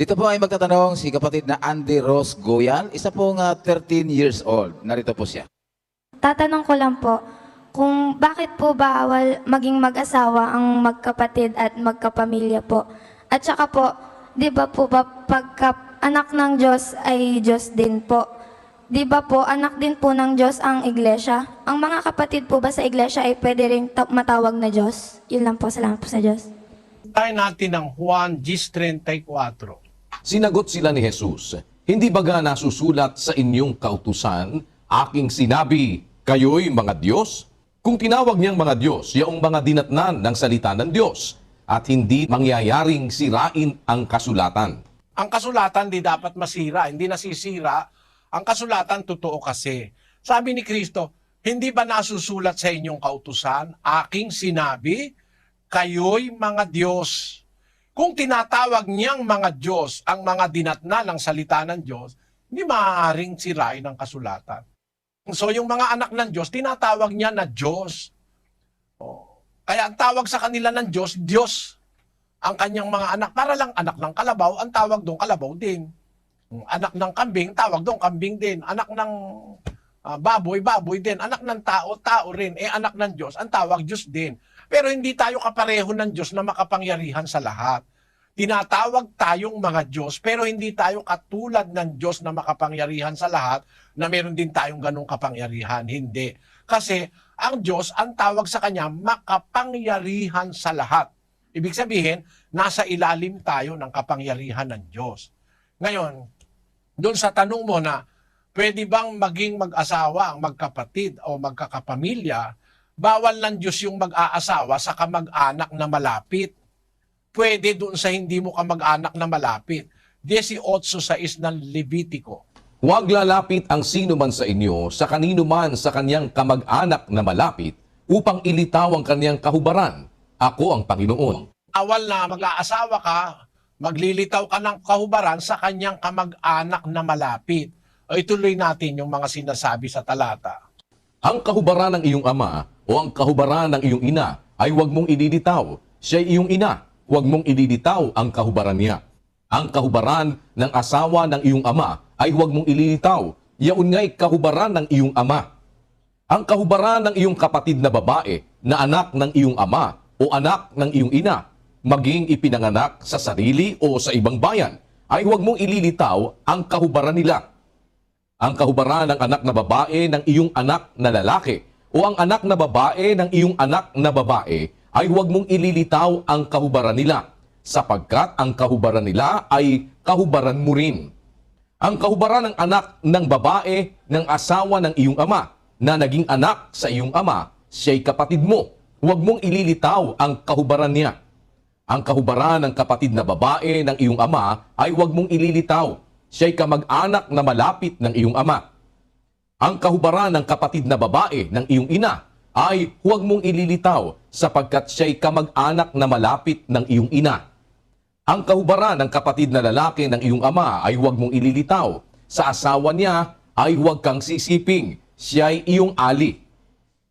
Dito po ay magtatanong si kapatid na Andy Rose Goyal, isa pong 13 years old. Narito po siya. Tatanong ko lang po, kung bakit po bawal maging mag-asawa ang magkapatid at magkapamilya po? At saka po, di ba po ba pagka anak ng Diyos ay Diyos din po? Di ba po, anak din po ng Diyos ang iglesia? Ang mga kapatid po ba sa iglesia ay pwede rin matawag na Diyos? Yun lang po, salamat po sa Diyos. Tayo natin ng Juan 10:34. Sinagot sila ni Jesus, "Hindi baga nasusulat sa inyong kautusan, aking sinabi, kayo'y mga Diyos?" Kung tinawag niyang mga Diyos, yaong mga dinatnan ng salita ng Diyos, at hindi mangyayaring sirain ang kasulatan. Ang kasulatan di dapat masira, hindi nasisira. Ang kasulatan totoo kasi. Sabi ni Kristo, hindi ba nasusulat sa inyong kautusan, aking sinabi, kayo'y mga Diyos? Kung tinatawag niyang mga Diyos ang mga dinatna ng salita ng Diyos, hindi maaaring sirain ang kasulatan. So yung mga anak ng Diyos, tinatawag niya na Diyos. Kaya ang tawag sa kanila ng Diyos, Diyos. Ang kanyang mga anak, para lang anak ng kalabaw, ang tawag doon kalabaw din. Anak ng kambing, tawag doon kambing din. Anak ng baboy, baboy din. Anak ng tao, tao rin. Anak ng Diyos, ang tawag Diyos din. Pero hindi tayo kapareho ng Diyos na makapangyarihan sa lahat. Tinatawag tayong mga Diyos, pero hindi tayo katulad ng Diyos na makapangyarihan sa lahat, na meron din tayong ganong kapangyarihan. Hindi. Kasi ang Diyos, ang tawag sa Kanya, makapangyarihan sa lahat. Ibig sabihin, nasa ilalim tayo ng kapangyarihan ng Diyos. Ngayon, doon sa tanong mo na, pwede bang maging mag-asawa ang magkapatid o magkakapamilya, bawal ng Diyos yung mag-aasawa sa kamag-anak na malapit. Pwede doon sa hindi mo kamag-anak na malapit. 18:6 ng Levitico. Huwag lalapit ang sino man sa inyo sa kanino man sa kanyang kamag-anak na malapit upang ilitaw ang kanyang kahubaran. Ako ang Panginoon. Awal na mag-aasawa ka, maglilitaw ka ng kahubaran sa kanyang kamag-anak na malapit. O ituloy natin yung mga sinasabi sa talata. Ang kahubaran ng iyong ama o ang kahubaran ng iyong ina ay huwag mong ililitaw. Siya'y iyong ina, huwag mong ililitaw ang kahubaran niya. Ang kahubaran ng asawa ng iyong ama ay huwag mong ililitaw. Yaon nga'y kahubaran ng iyong ama. Ang kahubaran ng iyong kapatid na babae na anak ng iyong ama o anak ng iyong ina, maging ipinanganak sa sarili o sa ibang bayan, ay huwag mong ililitaw ang kahubaran nila. Ang kahubaran ng anak na babae ng iyong anak na lalaki o ang anak na babae ng iyong anak na babae ay huwag mong ililitaw ang kahubaran nila, sapagkat ang kahubaran nila ay kahubaran mo rin. Ang kahubaran ng anak ng babae ng asawa ng iyong ama na naging anak sa iyong ama, siya'y kapatid mo. Huwag mong ililitaw ang kahubaran niya. Ang kahubaran ng kapatid na babae ng iyong ama ay huwag mong ililitaw. Siya'y kamag-anak na malapit ng iyong ama. Ang kahubaran ng kapatid na babae ng iyong ina ay huwag mong ililitaw sapagkat siya'y kamag-anak na malapit ng iyong ina. Ang kahubaran ng kapatid na lalaki ng iyong ama ay huwag mong ililitaw. Sa asawa niya ay huwag kang sisiping. Siya'y iyong ali.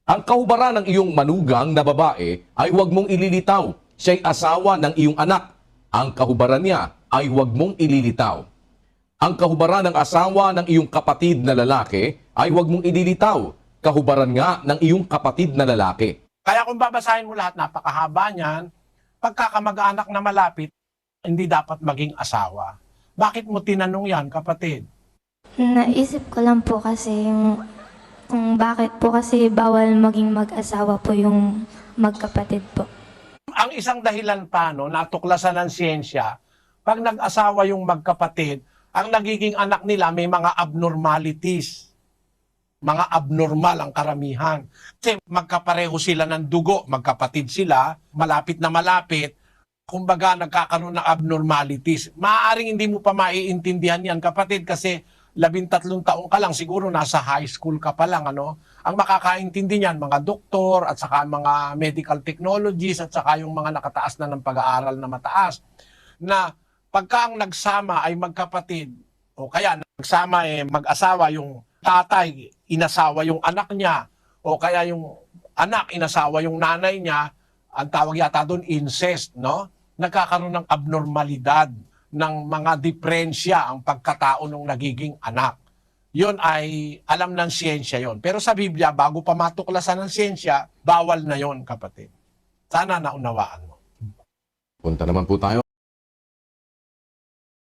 Ang kahubaran ng iyong manugang na babae ay huwag mong ililitaw. Siya'y asawa ng iyong anak. Ang kahubaran niya ay huwag mong ililitaw. Ang kahubaran ng asawa ng iyong kapatid na lalaki ay huwag mong ililitaw. Kahubaran nga ng iyong kapatid na lalaki. Kaya kung babasahin mo lahat, napakahaba niyan. Pagkakamag-anak na malapit, hindi dapat maging asawa. Bakit mo tinanong yan, kapatid? Naisip ko lang po kasi kung bakit po kasi bawal maging mag-asawa po yung magkapatid po. Ang isang dahilan pa, no, natuklasan ng siyensya, pag nag-asawa yung magkapatid, ang nagiging anak nila may mga abnormalities. Mga abnormal ang karamihan. Kasi magkapareho sila ng dugo, magkapatid sila, malapit na malapit, kumbaga nagkakaroon ng abnormalities. Maaaring hindi mo pa maiintindihan yan, kapatid, kasi 13 taong ka lang, siguro nasa high school ka pa lang, ano? Ang makakaintindi niyan, mga doktor, at saka mga medical technologies, at saka yung mga nakataas na ng pag-aaral na mataas, na pagka ang nagsama ay magkapatid, o kaya nagsama mag-asawa, yung tatay, inasawa yung anak niya, o kaya yung anak, inasawa yung nanay niya, ang tawag yata doon, incest, no? Nagkakaroon ng abnormalidad ng mga diferensya ang pagkatao ng nagiging anak. Yon ay alam ng siyensya yon. Pero sa Biblia, bago pa matuklasan ng siyensya, bawal na yon, kapatid. Sana naunawaan mo. Punta naman po tayo